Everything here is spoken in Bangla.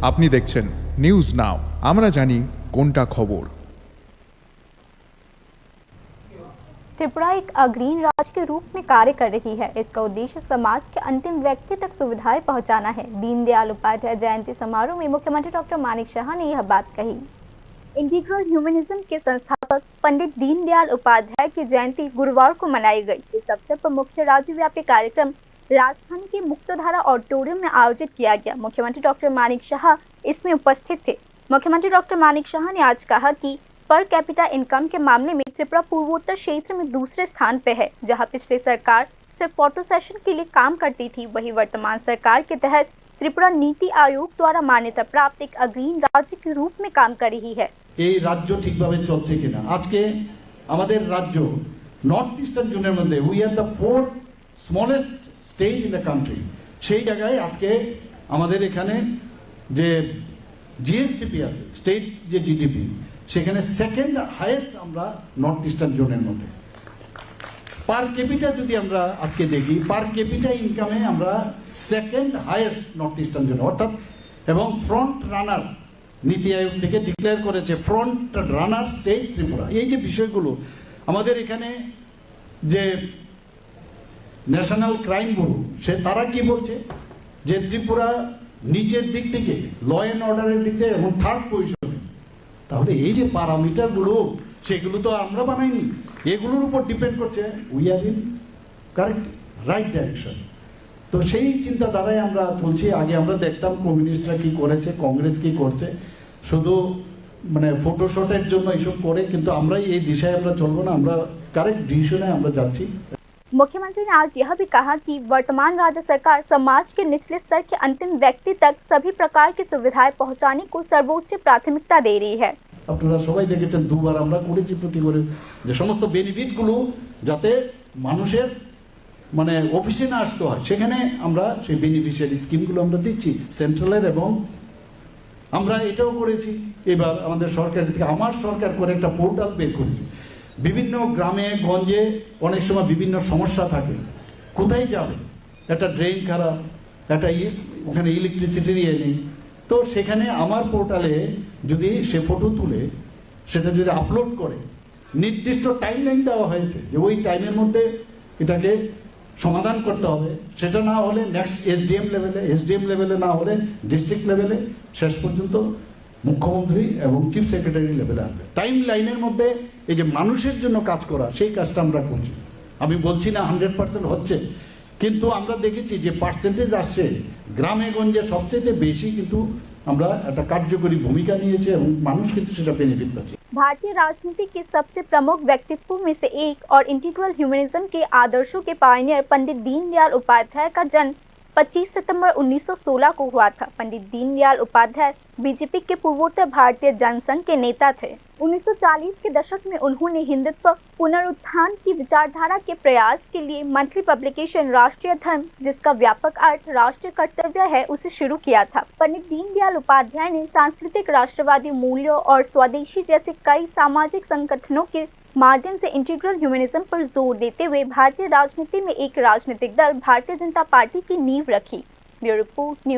আপনি দেখছেন নিউজ নাও, আমরা জানি কোনটা খবর। त्रिपुरा एक अग्रणी राज्य के रूप में कार्य कर रही है। इसका उद्देश्य समाज के अंतिम व्यक्ति तक सुविधाएं पहुंचाना है। दीनदयाल उपाध्याय जयंती समारोह में मुख्यमंत्री डॉक्टर मानिक शाह ने यह बात कही। इंटीग्रल ह्यूमनिज्म के संस्थापक पंडित दीनदयाल उपाध्याय की जयंती गुरुवार को मनाई गई। इस अवसर पर मुख्य राज्यव्यापी कार्यक्रम राजधानी के मुक्तधारा ऑडिटोरियम में आयोजित किया गया। मुख्यमंत्री डॉक्टर मानिक शाह इसमें उपस्थित थे। मुख्यमंत्री डॉक्टर मानिक शाह ने आज कहा कि पर कैपिटा इनकम के मामले में त्रिपुरा पूर्वोत्तर क्षेत्र में दूसरे स्थान पे है। जहां पिछली सरकार सिर्फ फोटो सेशन के लिए काम करती थी, वहीं वर्तमान सरकार के तहत त्रिपुरा नीति आयोग द्वारा मान्यता प्राप्त एक अग्रणी राज्य के रूप में काम कर रही है। এই রাজ্য ঠিকভাবে চলছে কিনা। আজকে আমাদের রাজ্য নর্থ ইস্টার্ন জোনের মধ্যে we are the fourth smallest state in the country. সেই জায়গায় আজকে আমাদের এখানে যে জিএসটিপি আছে, স্টেট যে জিডিপি, সেখানে সেকেন্ড হাইয়েস্ট আমরা নর্থ ইস্টার্ন জোনের মধ্যে। পার ক্যাপিটা যদি আমরা আজকে দেখি, পার ক্যাপিটা ইনকামে আমরা সেকেন্ড হাইয়েস্ট নর্থ ইস্টার্ন জোনে, অর্থাৎ এবং ফ্রন্ট রানার নীতি আয়োগ থেকে ডিক্লেয়ার করেছে ফ্রন্ট রানার স্টেট ত্রিপুরা। এই যে বিষয়গুলো আমাদের এখানে যে ন্যাশনাল ক্রাইম ব্যুরো তারা কি বলছে যে ত্রিপুরা নিচের দিক থেকে ল অ্যান্ড অর্ডারের দিক থেকে এবং থার্ড পজিশনে। তাহলে এই যে প্যারামিটারগুলো সেগুলো তো আমরা বানাইনি, এগুলোর উপর ডিপেন্ড করছে we are in correct right direction. তো সেই চিন্তাধারায় আমরা চলছি। আগে আমরা দেখতাম কমিউনিস্টরা কি করেছে, কংগ্রেস কি করছে, শুধু মানে ফটোশটের জন্য এইসব করে, কিন্তু আমরা এই দিশায় আমরা চলবো না, আমরা কারেক্ট ডিসিশনে আমরা যাচ্ছি। मुख्यमंत्री ने आज यह भी कहा कि वर्तमान राज्य सरकार समाज के निचले स्तर के अंतिम व्यक्ति तक सभी प्रकार की सुविधाएं पहुंचाने को सर्वोच्च प्राथमिकता दे रही है। আপনারা সবাই দেখেছেন দুবার আমরা করেছি প্রতি করে যে সমস্ত বেনিফিটগুলো যাতে মানুষের মানে অফিসে না আসতে হয়, সেখানে আমরা সেই বেনিফিশিয়ারি স্কিমগুলো আমরা দিচ্ছি সেন্ট্রালের। এবং আমরা এটাও করেছি এবার আমাদের সরকার থেকে, আমার সরকার করে একটা পোর্টাল বের করেছি। বিভিন্ন গ্রামে গঞ্জে অনেক সময় বিভিন্ন সমস্যা থাকে, কোথায় যাবে, একটা ড্রেন খারাপ, একটা ওখানে ইলেকট্রিসিটির ইয়ে নেই, তো সেখানে আমার পোর্টালে যদি সে ফটো তুলে সেটা যদি আপলোড করে, নির্দিষ্ট টাইম লাইন দেওয়া হয়েছে যে ওই টাইমের মধ্যে এটাকে সমাধান করতে হবে। সেটা না হলে নেক্সট এসডিএম লেভেলে না হলে ডিস্ট্রিক্ট লেভেলে, শেষ পর্যন্ত মুখ্যমন্ত্রী এবং চিফ সেক্রেটারি লেভেলে আসবে। টাইম লাইনের মধ্যে এই যে মানুষের জন্য কাজ করা, সেই কাজটা আমরা করছি। আমি বলছি না 100% হচ্ছে, কিন্তু আমরা দেখেছি যে পার্সেন্টেজ আসছে গ্রামে গঞ্জে সবচেয়ে বেশি, কিন্তু আমরা একটা কার্যকরী ভূমিকা নিয়েছি এবং মানুষ কিন্তু সেটা বেনিফিট পাচ্ছে। भारतीय राजनीति के सबसे प्रमुख व्यक्तित्वों में से एक और इंटीग्रल ह्यूमनिज्म के आदर्शों के पायनियर पंडित दीनदयाल उपाध्याय का जन्म 25 सितंबर 1916 को हुआ था। पंडित दीनदयाल उपाध्याय बीजेपी के पूर्वोत्तर भारतीय जनसंघ के नेता थे। 1940 के दशक में उन्होंने हिंदुत्व पुनरुत्थान की विचारधारा के प्रयास के लिए मंथली पब्लिकेशन राष्ट्रीय धर्म, जिसका व्यापक अर्थ राष्ट्रीय कर्तव्य है, उसे शुरू किया था। पंडित दीनदयाल उपाध्याय ने सांस्कृतिक राष्ट्रवादी मूल्यों और स्वदेशी जैसे कई सामाजिक संगठनों के माध्यम से इंटीग्रल ह्यूमनिज्म पर जोर देते हुए भारतीय राजनीति में एक राजनीतिक दल भारतीय जनता पार्टी की नींव रखी। Bureau report news.